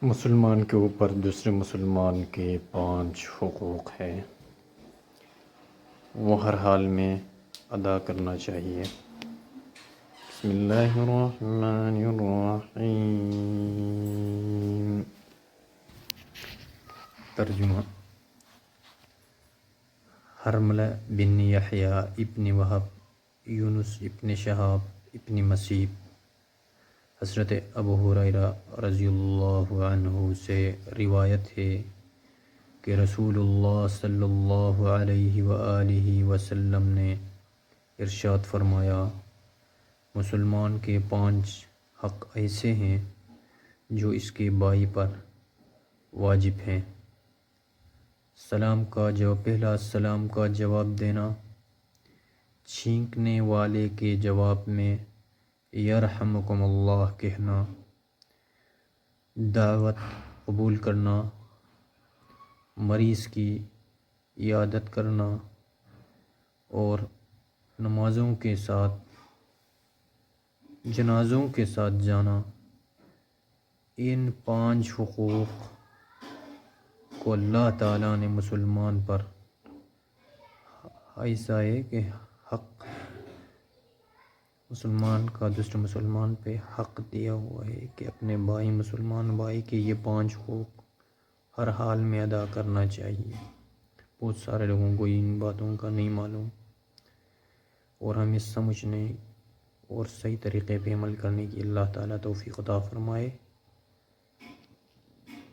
مسلمان کے اوپر دوسرے مسلمان کے 5 حقوق ہے، وہ ہر حال میں ادا کرنا چاہیے۔ بسم اللہ الرحمن الرحیم۔ ترجمہ: حرملہ بن یحییٰ ابن وہب، یونس ابن شہاب ابن مسیب، حضرت ابو ہریرہ رضی اللہ عنہ سے روایت ہے کہ رسول اللہ صلی اللہ علیہ وآلہ وسلم نے ارشاد فرمایا، مسلمان کے 5 حق ایسے ہیں جو اس کے بھائی پر واجب ہیں۔ پہلا سلام کا جواب دینا، چھینکنے والے کے جواب میں یرحمکم اللہ کہنا، دعوت قبول کرنا، مریض کی عیادت کرنا اور جنازوں کے ساتھ جانا۔ ان 5 حقوق کو اللہ تعالیٰ نے مسلمان پر ایسا ہے کہ مسلمان کا دوسرے مسلمان پہ حق دیا ہوا ہے کہ اپنے مسلمان بھائی کے یہ 5 حقوق ہر حال میں ادا کرنا چاہیے۔ بہت سارے لوگوں کو ان باتوں کا نہیں معلوم، اور ہمیں سمجھنے اور صحیح طریقے پہ عمل کرنے کی اللہ تعالیٰ توفیق عطا فرمائے۔